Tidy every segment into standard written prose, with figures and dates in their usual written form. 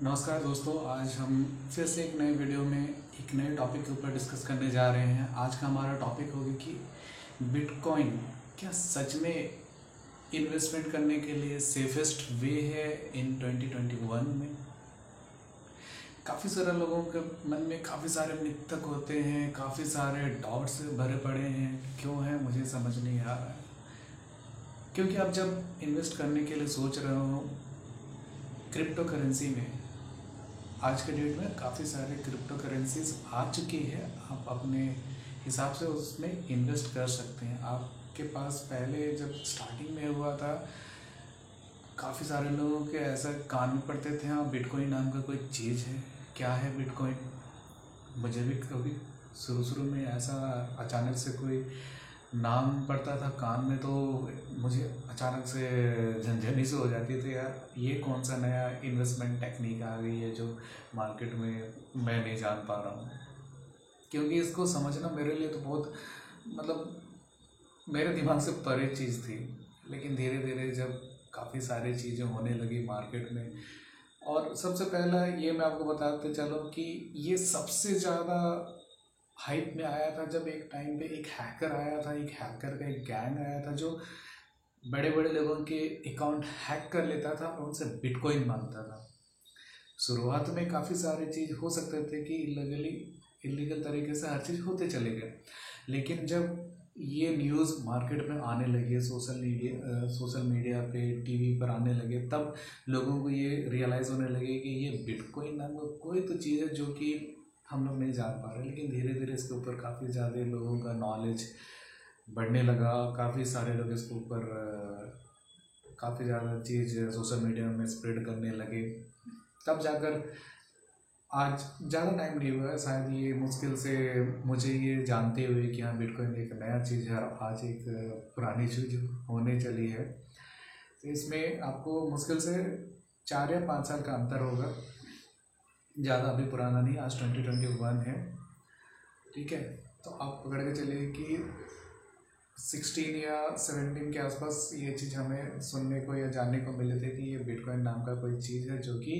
नमस्कार दोस्तों, आज हम फिर से एक नए वीडियो में एक नए टॉपिक के ऊपर डिस्कस करने जा रहे हैं। आज का हमारा टॉपिक होगा कि बिटकॉइन क्या सच में इन्वेस्टमेंट करने के लिए सेफेस्ट वे है इन 2021 में। काफ़ी सारे लोगों के मन में काफ़ी सारे मिथक होते हैं, काफ़ी सारे डाउट्स भरे पड़े हैं। क्यों है मुझे समझ नहीं आ रहा है, क्योंकि आप जब इन्वेस्ट करने के लिए सोच रहे हो क्रिप्टो करेंसी में, आज के डेट में काफ़ी सारे क्रिप्टो करेंसीज आ चुकी है। आप अपने हिसाब से उसमें इन्वेस्ट कर सकते हैं। आपके पास पहले जब स्टार्टिंग में हुआ था, काफ़ी सारे लोगों के ऐसा कान में पड़ते थे, हाँ बिटकॉइन नाम का कोई चीज़ है, क्या है बिटकॉइन। मुझे भी कभी शुरू में ऐसा अचानक से कोई नाम पड़ता था कान में, तो मुझे अचानक से झंझनी से हो जाती थी, यार ये कौन सा नया इन्वेस्टमेंट टेक्निक आ गई है जो मार्केट में मैं नहीं जान पा रहा हूँ। क्योंकि इसको समझना मेरे लिए तो बहुत मेरे दिमाग से परे चीज़ थी। लेकिन धीरे धीरे जब काफ़ी सारी चीज़ें होने लगी मार्केट में, और सबसे पहला ये मैं आपको बताते चलो कि ये सबसे ज़्यादा हाइप में आया था जब एक टाइम पे एक हैकर आया था, एक हैकर का एक गैंग आया था जो बड़े बड़े लोगों के अकाउंट हैक कर लेता था और उनसे बिटकॉइन मांगता था। शुरुआत में काफ़ी सारी चीज़ हो सकते थे कि इलीगल तरीके से हर चीज़ होते चले गए, लेकिन जब ये न्यूज़ मार्केट में आने लगी, सोशल मीडिया पे, टीवी पर आने लगे, तब लोगों को ये रियलाइज़ होने लगे कि ये बिटकॉइन नाम का कोई तो चीज़ है जो कि हम लोग नहीं जान पा रहे। लेकिन धीरे धीरे इसके ऊपर काफ़ी ज़्यादा लोगों का नॉलेज बढ़ने लगा। काफ़ी सारे लोग इसके ऊपर काफ़ी ज़्यादा चीज़ सोशल मीडिया में स्प्रेड करने लगे। तब जाकर आज ज़्यादा टाइम नहीं हुआ है, शायद ये मुश्किल से मुझे ये जानते हुए कि हाँ बिटकॉइन एक नया चीज़ है, आज एक पुरानी चीज़ होने चली है। तो इसमें आपको मुश्किल से 4 या 5 साल का अंतर होगा, ज़्यादा अभी पुराना नहीं। आज 2021 है, ठीक है। तो आप पकड़ के चलिए कि 16 या 17 के आसपास ये चीज़ हमें सुनने को या जानने को मिले थे कि ये बिटकॉइन नाम का कोई चीज़ है जो कि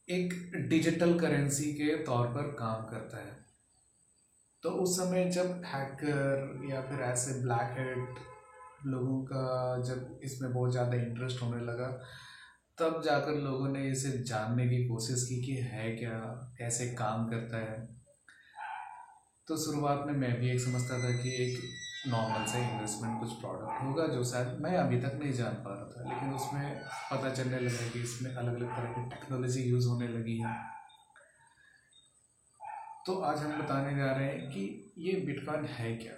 एक डिजिटल करेंसी के तौर पर काम करता है। तो उस समय जब हैकर या फिर ऐसे ब्लैक हेड लोगों का जब इसमें बहुत ज़्यादा इंटरेस्ट होने लगा, तब जाकर लोगों ने इसे जानने की कोशिश की कि है क्या, कैसे काम करता है। तो शुरुआत में मैं भी एक समझता था कि एक नॉर्मल से इन्वेस्टमेंट कुछ प्रोडक्ट होगा जो शायद मैं अभी तक नहीं जान पा रहा था, लेकिन उसमें पता चलने लगा कि इसमें अलग अलग तरह की टेक्नोलॉजी यूज़ होने लगी है। तो आज हम बताने जा रहे हैं कि ये बिटकॉइन है क्या।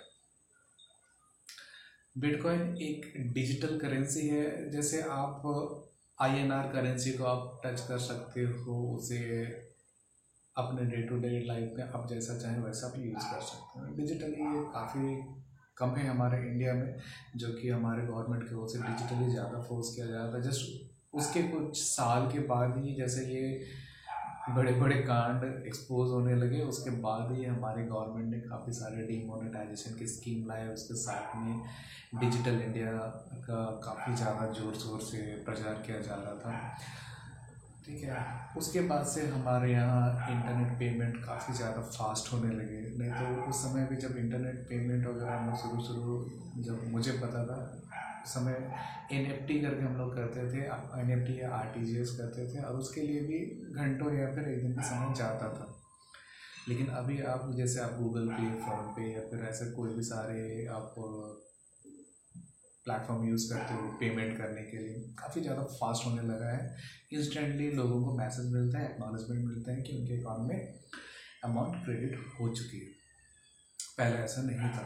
बिटकॉइन एक डिजिटल करेंसी है। जैसे आप INR करेंसी को आप टच कर सकते हो, उसे अपने डे टू डे लाइफ में आप जैसा चाहें वैसा भी यूज़ कर सकते हैं। डिजिटली ये काफ़ी कम है हमारे इंडिया में, जो कि हमारे गवर्नमेंट की ओर से डिजिटली ज़्यादा फोर्स किया जा रहा था। जस्ट उसके कुछ साल के बाद ही, जैसे ये बड़े बड़े कांड एक्सपोज होने लगे, उसके बाद ही हमारे गवर्नमेंट ने काफ़ी सारे डीमोनेटाइजेशन की स्कीम लाए। उसके साथ में डिजिटल इंडिया का काफ़ी ज़्यादा ज़ोर शोर से प्रचार किया जा रहा था, ठीक है। उसके बाद से हमारे यहाँ इंटरनेट पेमेंट काफ़ी ज़्यादा फास्ट होने लगे। नहीं तो उस समय भी जब इंटरनेट पेमेंट वगैरह हम लोग शुरू जब मुझे पता था, उस समय NFT करके हम लोग करते थे, NFT या RTGS करते थे, और उसके लिए भी घंटों या फिर एक दिन का समय जाता था। लेकिन अभी आप जैसे आप गूगल पे, फ़ोन पे या फिर ऐसे कोई भी सारे आप प्लेटफॉर्म यूज़ करते हो पेमेंट करने के लिए, काफ़ी ज़्यादा फास्ट होने लगा है। इंस्टेंटली लोगों को मैसेज मिलता है, एक्नॉलेजमेंट मिलता है कि उनके अकाउंट में अमाउंट क्रेडिट हो चुकी है। पहले ऐसा नहीं था।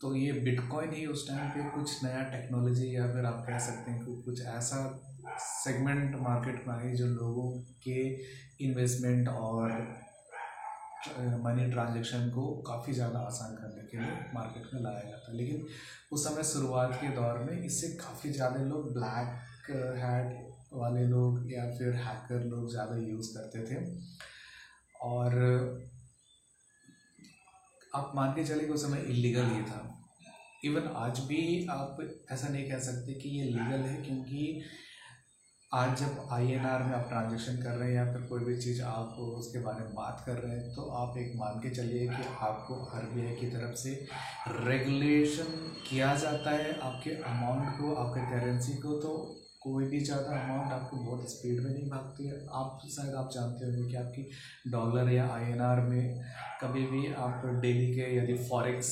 तो ये बिटकॉइन ही उस टाइम पे कुछ नया टेक्नोलॉजी, या फिर आप कह सकते हैं कि कुछ ऐसा सेगमेंट मार्केट में आई जो लोगों के इन्वेस्टमेंट और मनी ट्रांजैक्शन को काफ़ी ज़्यादा आसान करने के लिए मार्केट में लाया गया था। लेकिन उस समय शुरुआत के दौर में इससे काफ़ी ज़्यादा लोग, ब्लैक हैट वाले लोग या फिर हैकर लोग ज़्यादा यूज़ करते थे। और आप मान के चले कि उस समय इलीगल ही था। इवन आज भी आप ऐसा नहीं कह सकते कि ये लीगल है, क्योंकि आज जब INR में आप ट्रांजेक्शन कर रहे हैं या फिर कोई भी चीज़ आप उसके बारे में बात कर रहे हैं, तो आप एक मान के चलिए कि आपको RBI की तरफ से रेगुलेशन किया जाता है आपके अमाउंट को, आपके करेंसी को। तो कोई भी ज़्यादा अमाउंट आपको बहुत स्पीड में नहीं भागती है। आप जानते होंगे कि आपकी डॉलर या INR में कभी भी आप डेली के यदि फॉरेक्स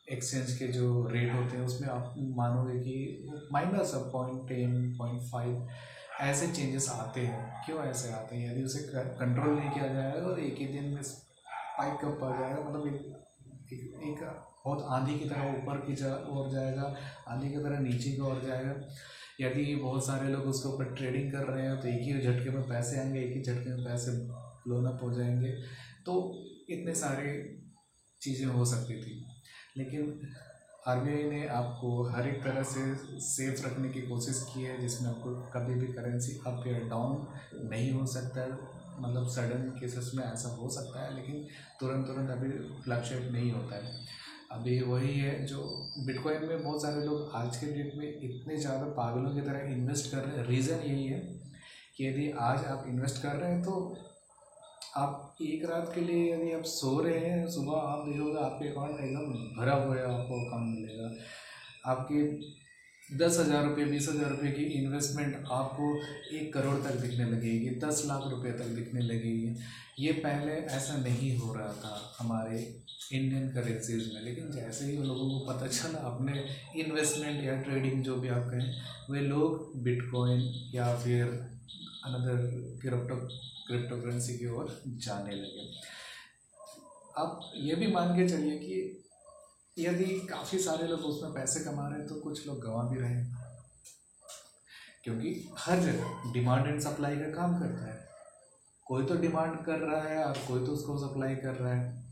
एक्सचेंज के जो रेट होते हैं उसमें आप मानोगे कि माइनस 0.10 0.5 ऐसे चेंजेस आते हैं। क्यों ऐसे आते हैं? यदि उसे कंट्रोल नहीं किया जाएगा और एक ही दिन में स्पाइक अप आ जाएगा, मतलब एक बहुत आंधी की तरह ऊपर की ओर जाएगा, आंधी की तरह नीचे की ओर जाएगा। यदि बहुत सारे लोग उसके ऊपर ट्रेडिंग कर रहे हैं तो एक ही झटके में पैसे आएंगे, एक ही झटके में पैसे ब्लोन अप हो जाएंगे। तो इतने सारे चीज़ें हो सकती थी, लेकिन RBI ने आपको हर एक तरह से सेफ रखने की कोशिश की है, जिसमें आपको कभी भी करेंसी अप या डाउन नहीं हो सकता है। मतलब सडन केसेस में ऐसा हो सकता है, लेकिन तुरंत अभी फ्लक्चुएट नहीं होता है। अभी वही है जो बिटकॉइन में बहुत सारे लोग आज के डेट में इतने ज़्यादा पागलों की तरह इन्वेस्ट कर रहे हैं। रीज़न यही है कि यदि आज आप इन्वेस्ट कर रहे हैं तो आप एक रात के लिए यदि आप सो रहे हैं, सुबह आप देखोगे आपके अकाउंट एकदम भरा हुआ है, आपको अकाउंट मिलेगा। आपके 10,000 रुपये 20,000 रुपये की इन्वेस्टमेंट आपको 1 करोड़ तक दिखने लगेगी, 10 लाख रुपये तक दिखने लगेगी। ये पहले ऐसा नहीं हो रहा था हमारे इंडियन करेंसीज में, लेकिन जैसे ही लोगों को पता चला अपने इन्वेस्टमेंट या ट्रेडिंग जो भी आप कहें, वे लोग बिटकॉइन या फिर अनदर क्रिप्टो करेंसी की ओर जाने लगे। अब ये भी मान के चलिए कि यदि काफ़ी सारे लोग उसमें पैसे कमा रहे हैं तो कुछ लोग गंवा भी रहे हैं, क्योंकि हर जगह डिमांड एंड सप्लाई का काम करता है। कोई तो डिमांड कर रहा है और कोई तो उसको सप्लाई कर रहा है।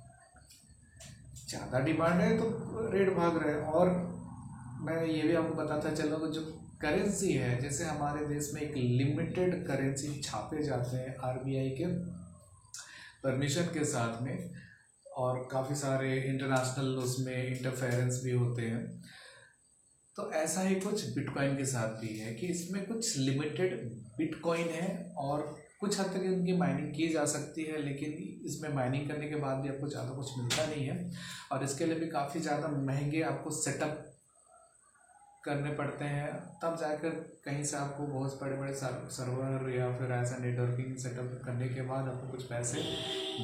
ज़्यादा डिमांड है तो रेट भाग रहा है। और मैं ये भी आपको बताता चलूँगा, जो करेंसी है, जैसे हमारे देश में एक लिमिटेड करेंसी छापे जाते हैं RBI के परमिशन के साथ में, और काफ़ी सारे इंटरनेशनल उसमें इंटरफेरेंस भी होते हैं। तो ऐसा ही कुछ बिटकॉइन के साथ भी है कि इसमें कुछ लिमिटेड बिटकॉइन है और कुछ हद तक इनकी माइनिंग की जा सकती है, लेकिन इसमें माइनिंग करने के बाद भी आपको ज़्यादा कुछ मिलता नहीं है, और इसके लिए भी काफ़ी ज़्यादा महंगे आपको सेटअप करने पड़ते हैं। तब जाकर कहीं से आपको बहुत बड़े बड़े सर्वर या फिर ऐसा नेटवर्किंग सेटअप करने के बाद आपको कुछ पैसे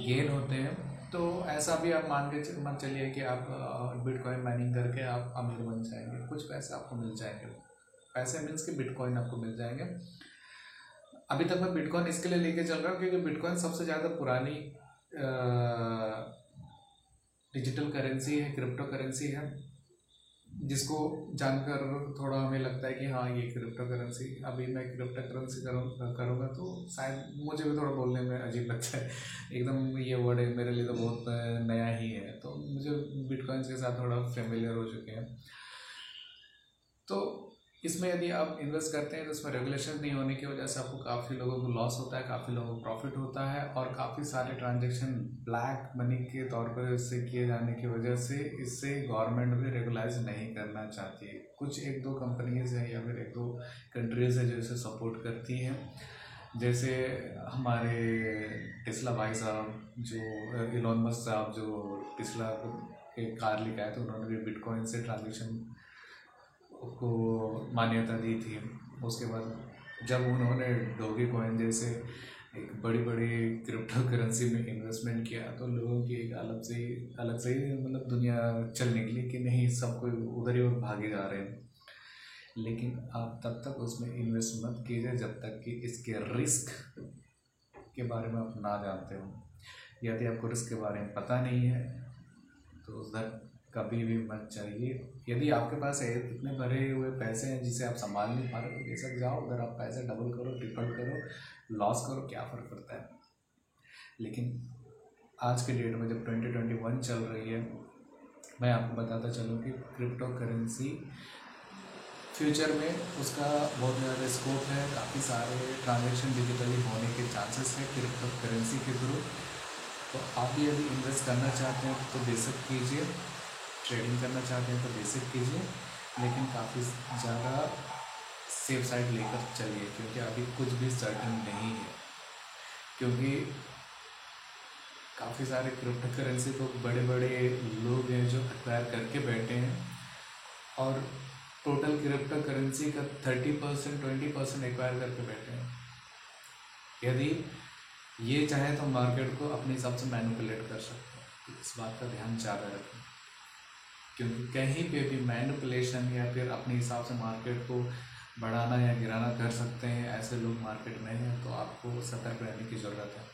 गेन होते हैं। तो ऐसा भी आप मान के मत चलिए कि आप बिटकॉइन माइनिंग करके आप अमीर बन जाएंगे। कुछ पैसे आपको मिल जाएंगे, पैसे मीन्स कि बिटकॉइन आपको मिल जाएंगे। अभी तक मैं बिटकॉइन इसके लिए लेके चल रहा हूँ क्योंकि बिटकॉइन सबसे ज़्यादा पुरानी डिजिटल करेंसी है, क्रिप्टो करेंसी है, जिसको जानकर थोड़ा हमें लगता है कि हाँ ये क्रिप्टो करेंसी, अभी मैं क्रिप्टो करेंसी करूँगा तो शायद मुझे भी थोड़ा बोलने में अजीब लगता है। एकदम ये वर्ड है मेरे लिए तो बहुत नया ही है, तो मुझे बिटकॉइन के साथ थोड़ा फेमिलियर हो चुके हैं। तो इसमें यदि आप इन्वेस्ट करते हैं तो इसमें रेगुलेशन नहीं होने की वजह से आपको काफ़ी लोगों को लॉस होता है, काफ़ी लोगों को प्रॉफिट होता है, और काफ़ी सारे ट्रांजैक्शन ब्लैक मनी के तौर पर इससे किए जाने की वजह से इससे गवर्नमेंट भी रेगुलाइज नहीं करना चाहती है। कुछ 1-2 कंपनीज हैं या फिर 1-2 कंट्रीज़ है जो इसे सपोर्ट करती हैं, जैसे हमारे टेस्ला भाई साहब, जो इलॉन मस्क साहब जो टेस्ला के कार लेके आए थे, उन्होंने भी बिटकॉइन से ट्रांजेक्शन को मान्यता दी थी। उसके बाद जब उन्होंने डोगे कॉइन जैसे एक बड़ी क्रिप्टो करेंसी में इन्वेस्टमेंट किया तो लोगों की एक अलग से ही मतलब दुनिया चल निकली कि नहीं, सब कोई उधर ही और भागे जा रहे हैं। लेकिन आप तब तक उसमें इन्वेस्ट मत कीजिए जब तक कि इसके रिस्क के बारे में आप ना जानते हो। यदि आपको रिस्क के बारे में पता नहीं है तो उधर कभी भी मत जाइए। यदि आपके पास इतने भरे हुए पैसे हैं जिसे आप संभाल नहीं पा रहे तो बेशक जाओ, उधर आप पैसे डबल करो, ट्रिपल करो, लॉस करो, क्या फ़र्क पड़ता है। लेकिन आज के डेट में जब 2021 चल रही है, मैं आपको बताता चलूँ कि क्रिप्टो करेंसी फ्यूचर में उसका बहुत ज़्यादा स्कोप है। काफ़ी सारे ट्रांजैक्शन डिजिटली होने के चांसेस है क्रिप्टो करेंसी के थ्रू। तो आप भी यदि इन्वेस्ट करना चाहते हैं तो बेशक कीजिए, ट्रेडिंग करना चाहते हैं तो बेसिक कीजिए, लेकिन काफ़ी ज़्यादा सेफ साइड लेकर चलिए, क्योंकि अभी कुछ भी सर्टन नहीं है। क्योंकि काफ़ी सारे क्रिप्टो करेंसी तो बड़े बड़े लोग हैं जो एक्वायर करके बैठे हैं, और टोटल क्रिप्टो करेंसी का 30% 20% एक्वायर करके बैठे हैं। यदि ये चाहे तो मार्केट को अपने हिसाब से मैनिपुलेट कर सकते हैं, तो इस बात का ध्यान ज़्यादा रखें, क्योंकि कहीं पे भी मैनिपुलेशन या फिर अपने हिसाब से मार्केट को बढ़ाना या गिराना कर सकते हैं। ऐसे लोग मार्केट में हैं, तो आपको सतर्क रहने की ज़रूरत है।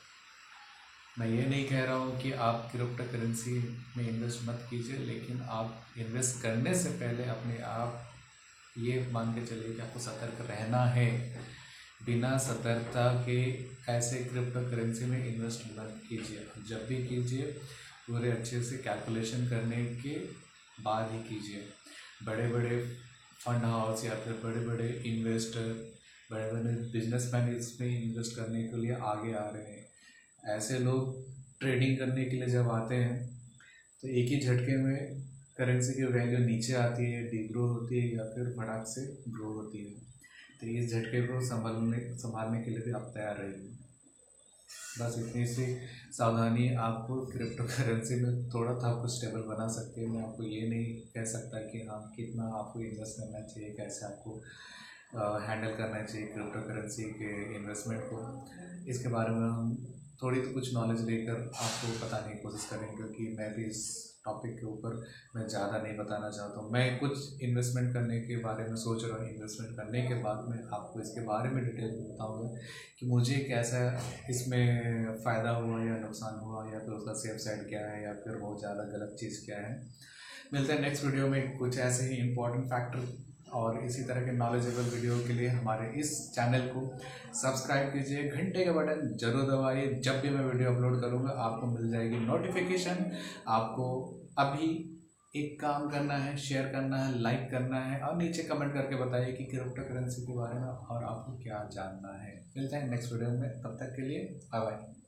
मैं ये नहीं कह रहा हूँ कि आप क्रिप्टो करेंसी में इन्वेस्ट मत कीजिए, लेकिन आप इन्वेस्ट करने से पहले अपने आप ये मान के चलिए कि आपको सतर्क रहना है। बिना सतर्कता के ऐसे क्रिप्टो करेंसी में इन्वेस्ट मत कीजिए। जब भी कीजिए पूरे अच्छे से कैलकुलेशन करने के बाद ही कीजिए। बड़े बड़े फंड हाउस या फिर बड़े बड़े इन्वेस्टर, बड़े बड़े बिजनेसमैन इसमें इन्वेस्ट करने के लिए आगे आ रहे हैं। ऐसे लोग ट्रेडिंग करने के लिए जब आते हैं तो एक ही झटके में करेंसी की वैल्यू नीचे आती है, डिग्रो होती है या फिर फटाक से ग्रो होती है। तो इस झटके को संभालने के लिए भी आप तैयार रहिए। बस इतनी सी सावधानी आपको क्रिप्टो करेंसी में थोड़ा था आपको स्टेबल बना सकती है। मैं आपको ये नहीं कह सकता कि हाँ कितना आपको इन्वेस्ट करना चाहिए, कैसे आपको हैंडल करना चाहिए क्रिप्टो करेंसी के इन्वेस्टमेंट को। इसके बारे में हम थोड़ी तो कुछ नॉलेज लेकर आपको बताने की कोशिश करेंगे, क्योंकि मैं भी इस टॉपिक के ऊपर मैं ज़्यादा नहीं बताना चाहता हूँ। मैं कुछ इन्वेस्टमेंट करने के बारे में सोच रहा हूँ। इन्वेस्टमेंट करने के बाद मैं आपको इसके बारे में डिटेल में बताऊँगा कि मुझे कैसा इसमें फ़ायदा हुआ या नुकसान हुआ, या फिर उसका सेफ साइड क्या है, या फिर बहुत ज़्यादा गलत चीज़ क्या है। मिलते हैं नेक्स्ट वीडियो में कुछ ऐसे ही इम्पोर्टेंट फैक्टर और इसी तरह के नॉलेजेबल वीडियो के लिए हमारे इस चैनल को सब्सक्राइब कीजिए, घंटे का बटन जरूर दबाइए। जब भी मैं वीडियो अपलोड करूँगा आपको मिल जाएगी नोटिफिकेशन। आपको अभी एक काम करना है, शेयर करना है, लाइक करना है और नीचे कमेंट करके बताइए कि क्रिप्टो करेंसी के बारे में और आपको क्या जानना है। मिलते हैं नेक्स्ट वीडियो में, तब तक के लिए बाय बाय।